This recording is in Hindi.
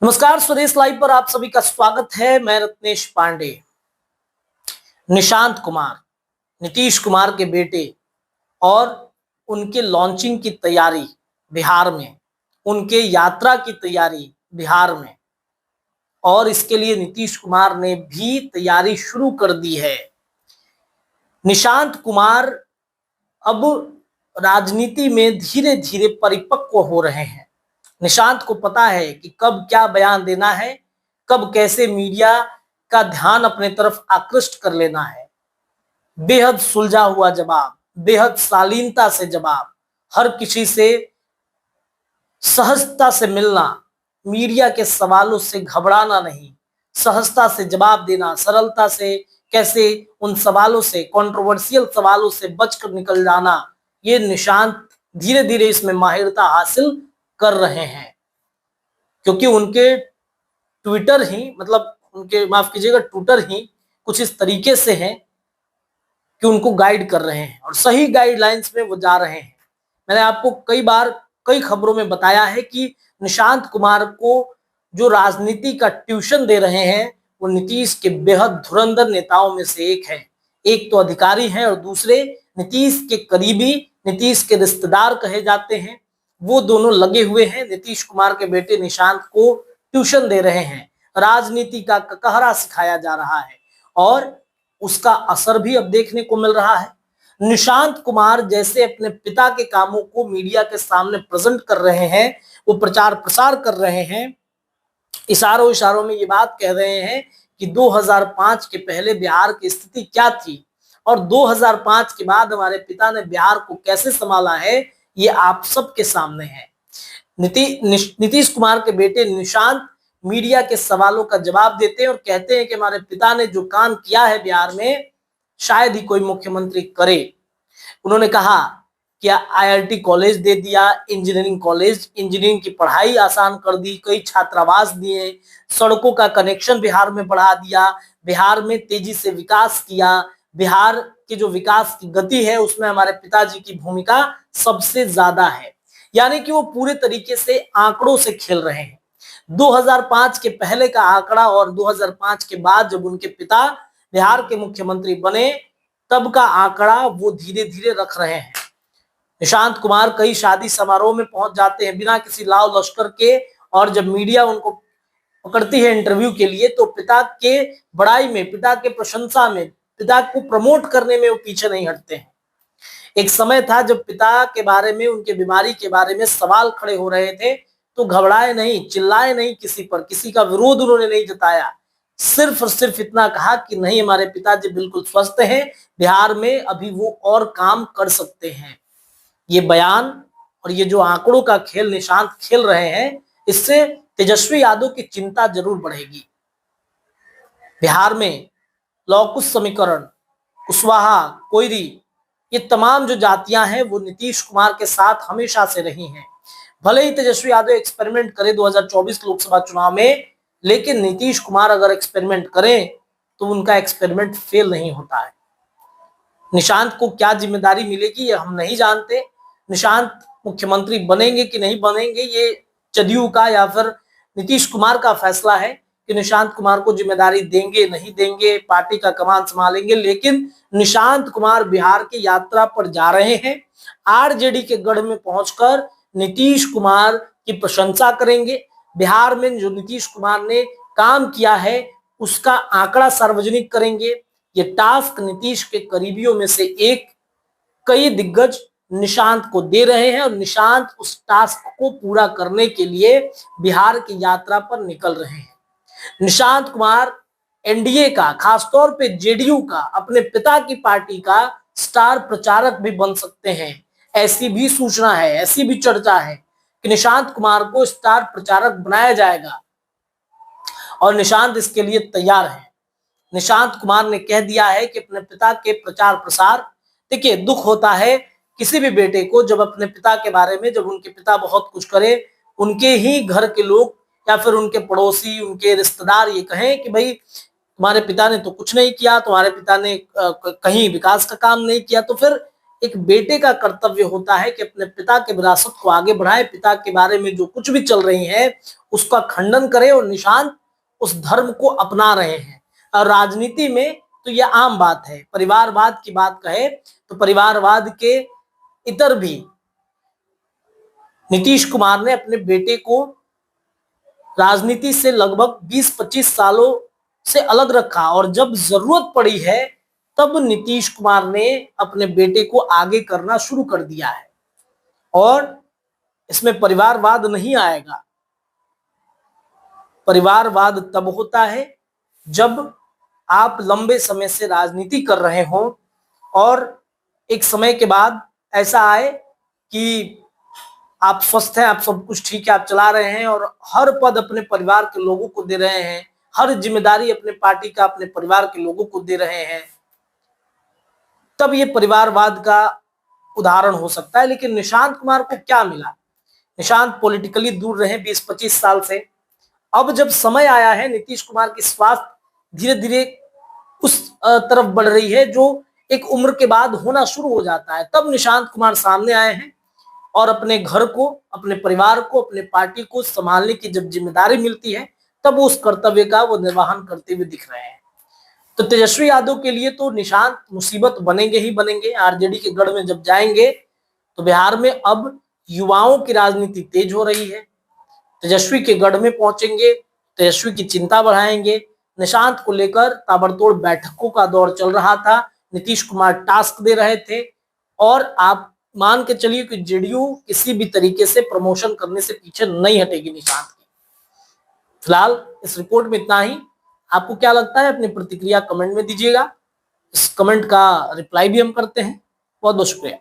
नमस्कार, स्वदेश लाइव पर आप सभी का स्वागत है। मैं रत्नेश पांडे। निशांत कुमार, नीतीश कुमार के बेटे और उनके लॉन्चिंग की तैयारी बिहार में, उनके यात्रा की तैयारी बिहार में, और इसके लिए नीतीश कुमार ने भी तैयारी शुरू कर दी है। निशांत कुमार अब राजनीति में धीरे धीरे परिपक्व हो रहे हैं। निशांत को पता है कि कब क्या बयान देना है, कब कैसे मीडिया का ध्यान अपने तरफ आकृष्ट कर लेना है। बेहद सुलझा हुआ जवाब, बेहद शालीनता से जवाब, हर किसी से सहजता से मिलना, मीडिया के सवालों से घबराना नहीं, सहजता से जवाब देना, सरलता से कैसे उन सवालों से, कंट्रोवर्शियल सवालों से बचकर निकल जाना, ये निशांत धीरे धीरे इसमें माहिरता हासिल कर रहे हैं। क्योंकि उनके ट्विटर ही, मतलब उनके, माफ कीजिएगा, ट्विटर ही कुछ इस तरीके से हैं कि उनको गाइड कर रहे हैं और सही गाइडलाइंस में वो जा रहे हैं। मैंने आपको कई बार कई खबरों में बताया है कि निशांत कुमार को जो राजनीति का ट्यूशन दे रहे हैं वो नीतीश के बेहद धुरंधर नेताओं में से एक है। एक तो अधिकारी हैं और दूसरे नीतीश के करीबी, नीतीश के रिश्तेदार कहे जाते हैं। वो दोनों लगे हुए हैं, नीतीश कुमार के बेटे निशांत को ट्यूशन दे रहे हैं, राजनीति का ककहरा सिखाया जा रहा है और उसका असर भी अब देखने को मिल रहा है। निशांत कुमार जैसे अपने पिता के कामों को मीडिया के सामने प्रेजेंट कर रहे हैं, वो प्रचार प्रसार कर रहे हैं, इशारों इशारों में ये बात कह रहे हैं कि 2005 के पहले बिहार की स्थिति क्या थी और 2005 के बाद हमारे पिता ने बिहार को कैसे संभाला है, ये आप सबके सामने है। नीतीश कुमार के बेटे निशांत मीडिया के सवालों का जवाब देते हैं और कहते हैं कि हमारे पिता ने जो काम किया है बिहार में, शायद ही कोई मुख्यमंत्री करे। उन्होंने कहा कि आईआईटी कॉलेज दे दिया, इंजीनियरिंग कॉलेज, इंजीनियरिंग की पढ़ाई आसान कर दी, कई छात्रावास दिए, सड़कों का कनेक्शन बिहार में बढ़ा दिया, बिहार में तेजी से विकास किया। बिहार के जो विकास की गति है उसमें हमारे पिताजी की भूमिका सबसे ज्यादा है। यानी कि वो पूरे तरीके से आंकड़ों से खेल रहे हैं। 2005 के पहले का आंकड़ा और 2005 के बाद जब उनके पिता बिहार के मुख्यमंत्री बने तब का आंकड़ा वो धीरे धीरे रख रहे हैं। निशांत कुमार कई शादी समारोह में पहुंच जाते हैं बिना किसी लाव लश्कर के, और जब मीडिया उनको पकड़ती है इंटरव्यू के लिए तो पिता के बड़ाई में, पिता के प्रशंसा में, पिता को प्रमोट करने में वो पीछे नहीं हटते हैं। एक समय था जब पिता के बारे में, उनके बीमारी के बारे में सवाल खड़े हो रहे थे तो घबराए नहीं, चिल्लाए नहीं किसी पर, किसी का विरोध उन्होंने नहीं जताया। सिर्फ और सिर्फ इतना कहा कि नहीं, हमारे पिताजी बिल्कुल स्वस्थ हैं, बिहार में अभी वो और काम कर सकते हैं। ये बयान और ये जो आंकड़ों का खेल निशांत खेल रहे हैं, इससे तेजस्वी यादव की चिंता जरूर बढ़ेगी। बिहार में लौकुश समीकरण, कुशवाहा, कोयरी, ये तमाम जो जातियां हैं वो नीतीश कुमार के साथ हमेशा से रही हैं। भले ही तेजस्वी यादव एक्सपेरिमेंट करे 2024 लोकसभा चुनाव में, लेकिन नीतीश कुमार अगर एक्सपेरिमेंट करें तो उनका एक्सपेरिमेंट फेल नहीं होता है। निशांत को क्या जिम्मेदारी मिलेगी ये हम नहीं जानते। निशांत मुख्यमंत्री बनेंगे कि नहीं बनेंगे ये जदयू का या फिर नीतीश कुमार का फैसला है कि निशांत कुमार को जिम्मेदारी देंगे नहीं देंगे, पार्टी का कमान संभालेंगे। लेकिन निशांत कुमार बिहार की यात्रा पर जा रहे हैं, आरजेडी के गढ़ में पहुंचकर नीतीश कुमार की प्रशंसा करेंगे। बिहार में जो नीतीश कुमार ने काम किया है उसका आंकड़ा सार्वजनिक करेंगे। ये टास्क नीतीश के करीबियों में से एक, कई दिग्गज निशांत को दे रहे हैं और निशांत उस टास्क को पूरा करने के लिए बिहार की यात्रा पर निकल रहे हैं। निशांत कुमार एनडीए का, खासतौर पे जेडीयू का, अपने पिता की पार्टी का स्टार प्रचारक भी बन सकते हैं। ऐसी भी सूचना है, ऐसी भी चर्चा है कि निशांत कुमार को स्टार प्रचारक बनाया जाएगा और निशांत इसके लिए तैयार है। निशांत कुमार ने कह दिया है कि अपने पिता के प्रचार प्रसार, देखिए दुख होता है किसी भी बेटे को जब अपने पिता के बारे में, जब उनके पिता बहुत कुछ करे, उनके ही घर के लोग या फिर उनके पड़ोसी, उनके रिश्तेदार ये कहें कि भाई तुम्हारे पिता ने तो कुछ नहीं किया, तुम्हारे पिता ने कहीं विकास का काम नहीं किया, तो फिर एक बेटे का कर्तव्य होता है कि अपने पिता के विरासत को आगे बढ़ाए, पिता के बारे में जो कुछ भी चल रही है उसका खंडन करें और निशांत उस धर्म को अपना रहे हैं। और राजनीति में तो यह आम बात है। परिवारवाद की बात कहे तो परिवारवाद के इतर भी नीतीश कुमार ने अपने बेटे को राजनीति से लगभग 20-25 सालों से अलग रखा और जब जरूरत पड़ी है तब नीतीश कुमार ने अपने बेटे को आगे करना शुरू कर दिया है। और इसमें परिवारवाद नहीं आएगा। परिवारवाद तब होता है जब आप लंबे समय से राजनीति कर रहे हो और एक समय के बाद ऐसा आए कि आप स्वस्थ हैं, आप सब कुछ ठीक है, आप चला रहे हैं और हर पद अपने परिवार के लोगों को दे रहे हैं, हर जिम्मेदारी अपने पार्टी का अपने परिवार के लोगों को दे रहे हैं, तब ये परिवारवाद का उदाहरण हो सकता है। लेकिन निशांत कुमार को क्या मिला? निशांत पॉलिटिकली दूर रहे 20-25 साल से। अब जब समय आया है, नीतीश कुमार की स्वास्थ्य धीरे धीरे उस तरफ बढ़ रही है जो एक उम्र के बाद होना शुरू हो जाता है, तब निशांत कुमार सामने आए हैं और अपने घर को, अपने परिवार को, अपने पार्टी को संभालने की जब जिम्मेदारी मिलती है तब उस कर्तव्य का वो निर्वहन करते हुए दिख रहे हैं। तो तेजस्वी यादव के लिए तो निशांत मुसीबत बनेंगे ही बनेंगे। आरजेडी के गढ़ में जब जाएंगे तो बिहार में अब युवाओं की राजनीति तेज हो रही है। तेजस्वी के गढ़ में पहुंचेंगे, तेजस्वी की चिंता बढ़ाएंगे। निशांत को लेकर ताबड़तोड़ बैठकों का दौर चल रहा था, नीतीश कुमार टास्क दे रहे थे और आप मान के चलिए कि जेडीयू किसी भी तरीके से प्रमोशन करने से पीछे नहीं हटेगी निशांत की। फिलहाल इस रिपोर्ट में इतना ही। आपको क्या लगता है अपनी प्रतिक्रिया कमेंट में दीजिएगा। इस कमेंट का रिप्लाई भी हम करते हैं। बहुत बहुत शुक्रिया।